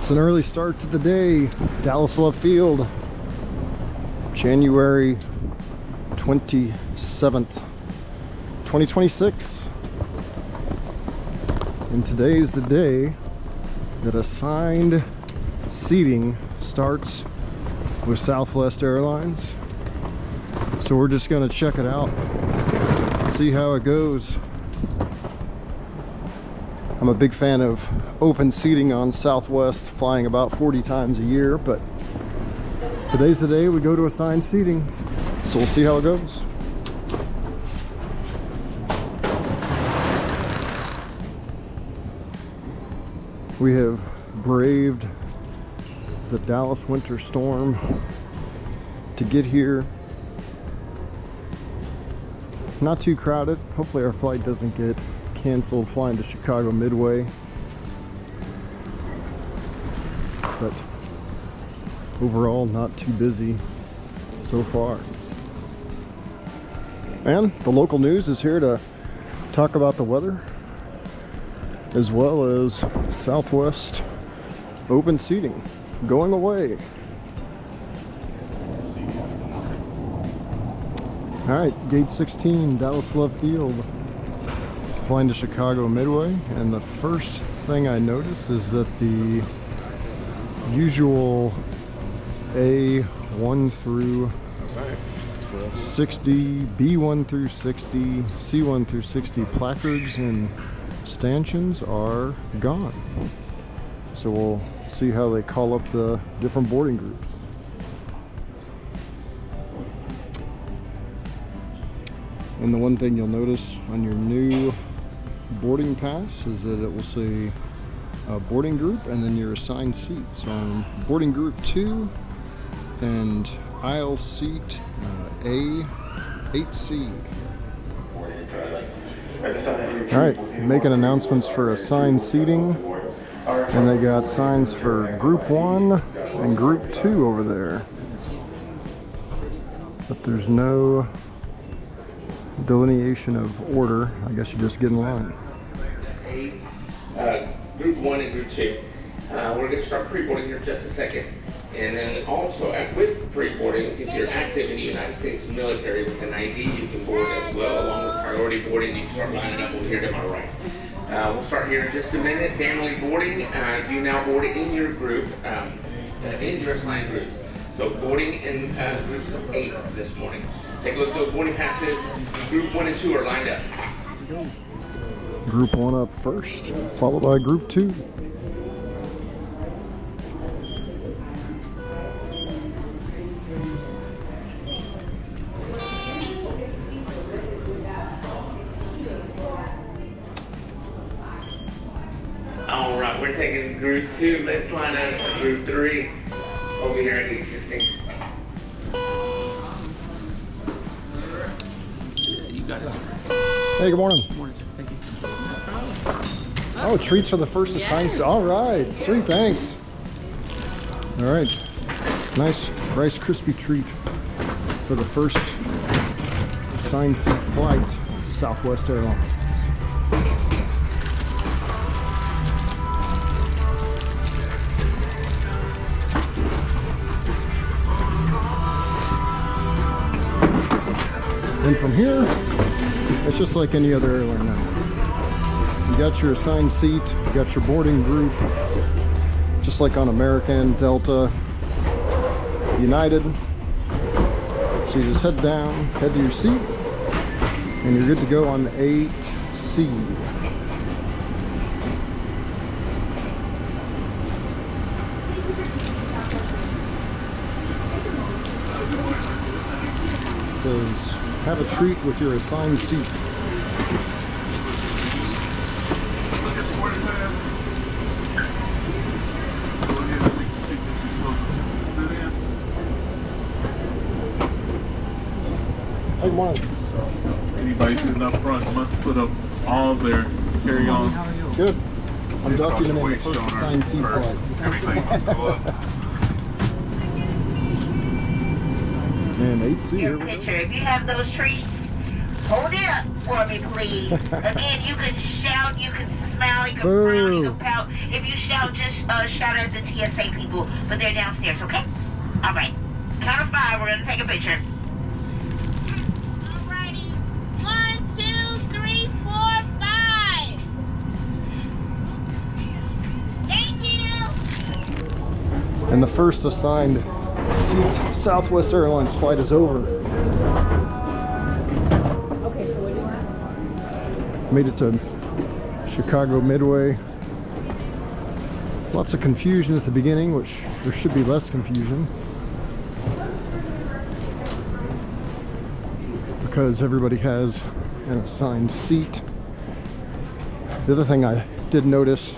It's an early start to the day. Dallas Love Field, January 27th, 2026. And today is the day that assigned seating starts with Southwest Airlines. So we're just gonna check it out, see how it goes. I'm a big fan of open seating on Southwest, flying about 40 times a year, but today's the day we go to assigned seating. So we'll see how it goes. We have braved the Dallas winter storm to get here. Not too crowded. Hopefully our flight doesn't get canceled flying to Chicago Midway. But overall, not too busy so far. And the local news is here to talk about the weather, as well as Southwest open seating going away. All right, gate 16, Dallas Love Field, flying to Chicago Midway. And the first thing I notice is that the usual A1 through 60, B1 through 60, C1 through 60 placards and stanchions are gone. So we'll see how they call up the different boarding groups. And the one thing you'll notice on your new boarding pass is that it will say boarding group and then your assigned seat. So I'm boarding group 2 and aisle seat A8C. Alright, making announcements for assigned seating. And they got signs for group 1 and group 2 over there. But there's no delineation of order. I guess you just get in line. Group 1 and group 2. We're going to start pre-boarding here in just a second. And then also with pre-boarding, if you're active in the United States military with an ID, you can board as well. Along with priority boarding, you can start lining up over here to my right. We'll start here in just a minute. Family boarding, you now board in your group, in your assigned groups. So boarding in groups of 8 this morning. Take a look at those boarding passes. Group 1 and 2 are lined up. Group 1 up first, followed by group 2. All right, we're taking group 2. Let's line up for group 3 over here at gate 16. Hey, good morning. Good morning, sir. Thank you. Oh, treats for the first assigned. All right, sweet, thanks. All right, nice Rice Krispie treat for the first assigned seat flight, Southwest Airlines. And from here, it's just like any other airline now. You got your assigned seat, you got your boarding group, just like on American, Delta, United. So you just head down, head to your seat, and you're good to go on 8C. It says, have a treat with your assigned seat. Hey, good morning. Anybody sitting up front must put up all their carry-on. Good. I'm documenting the first assigned seat flight. Everything will go up. And 8C. Your picture. If you have those treats, hold it up for me, please. Again, you can shout, you can smile, you can frown, you can pout. If you shout, just shout at the TSA people, but they're downstairs, okay? All right. Count of 5, we're gonna take a picture. Alrighty. 1, 2, 3, 4, 5. Thank you. And the first assigned seat Southwest Airlines flight is over. Okay, so what do you want? Made it to Chicago Midway. Lots of confusion at the beginning, which there should be less confusion, because everybody has an assigned seat. The other thing I did notice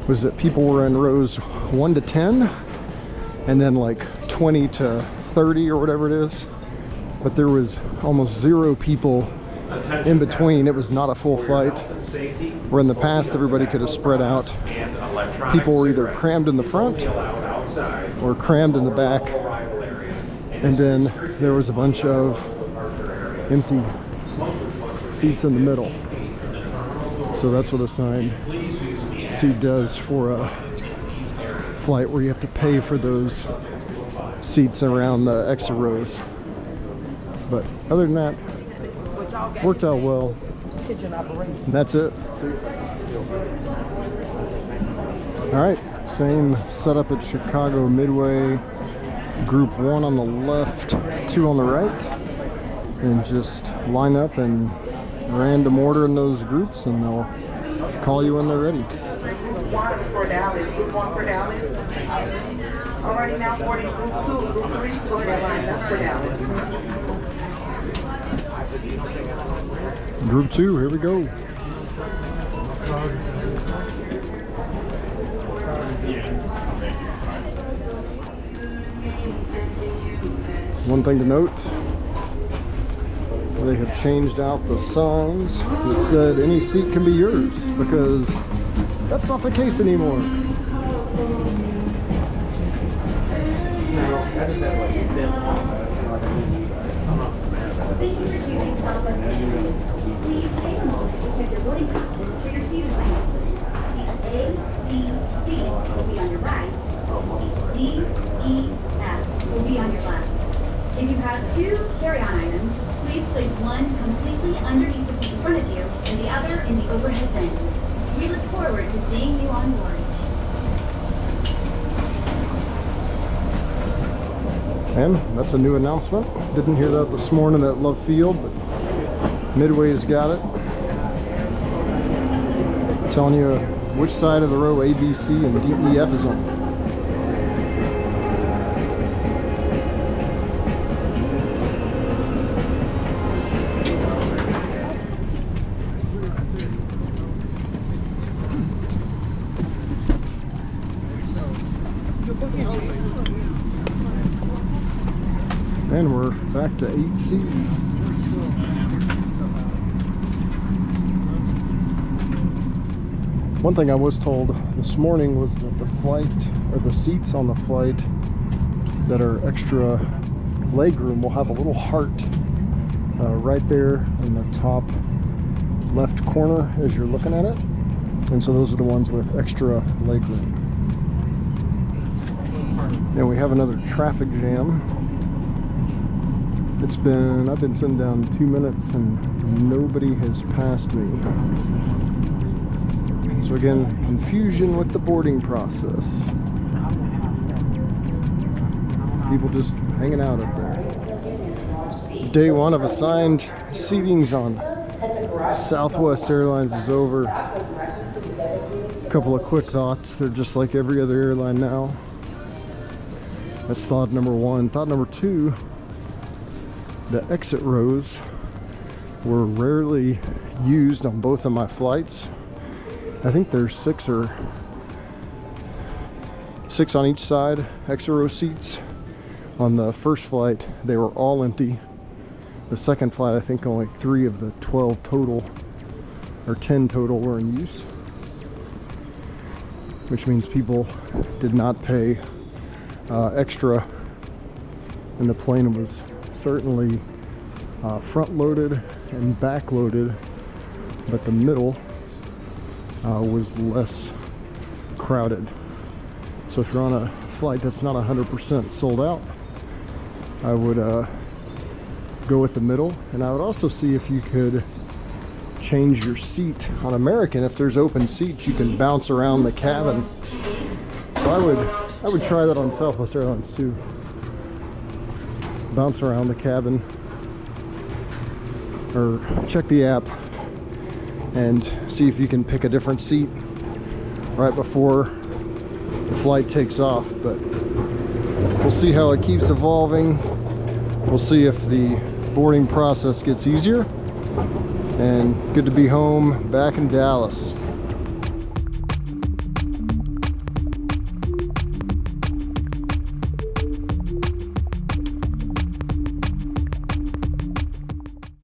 was that people were in rows 1 to 10 and then like 20 to 30 or whatever it is, but there was almost 0 people in between. It was not a full flight, where in the past everybody could have spread out. People were either crammed in the front or crammed in the back, and then there was a bunch of empty seats in the middle. So that's what assigned seat does for a flight where you have to pay for those seats around the exit rows. But other than that, worked out well. That's it. All right, same setup at Chicago Midway. Group 1 on the left, 2 on the right, and just line up in random order in those groups, and they'll call you when they're ready. 1 for Dallas, group 1 for Dallas. Alrighty, now boarding group 2, group 3 for Dallas. That's for Dallas. Group 2, here we go. One thing to note, they have changed out the signs that said any seat can be yours, because that's not the case anymore. Thank you for choosing Southwest Airlines. Please take a moment to check your boarding passes for your seat assignment. Seats A, B, C will be on your right. Seats D, E, F will be on your left. If you have 2 carry-on items, please place one completely underneath the seat in front of you and the other in the overhead bin. We look forward to seeing you on board. And that's a new announcement. Didn't hear that this morning at Love Field, but Midway's got it. Telling you which side of the row A, B, C, and D, E, F is on. And we're back to 8C. One thing I was told this morning was that the flight, or the seats on the flight that are extra legroom, will have a little heart right there in the top left corner as you're looking at it. And so those are the ones with extra legroom. And we have another traffic jam. I've been sitting down 2 minutes and nobody has passed me. So again, confusion with the boarding process. People just hanging out up there. Day 1 of assigned seatings on Southwest Airlines is over. A couple of quick thoughts. They're just like every other airline now. That's thought number 1. Thought number 2, the exit rows were rarely used on both of my flights. I think there's 6 on each side, exit row seats. On the first flight, they were all empty. The second flight, I think only 3 of the 12 total, or 10 total, were in use. Which means people did not pay extra, and the plane was certainly front loaded and back loaded, but the middle was less crowded. So if you're on a flight that's not 100% sold out, I would go with the middle. And I would also see if you could change your seat. On American, if there's open seats, you can bounce around the cabin. So I would try that on Southwest Airlines too. Bounce around the cabin, or check the app and see if you can pick a different seat right before the flight takes off. But we'll see how it keeps evolving. We'll see if the boarding process gets easier. And good to be home, back in Dallas.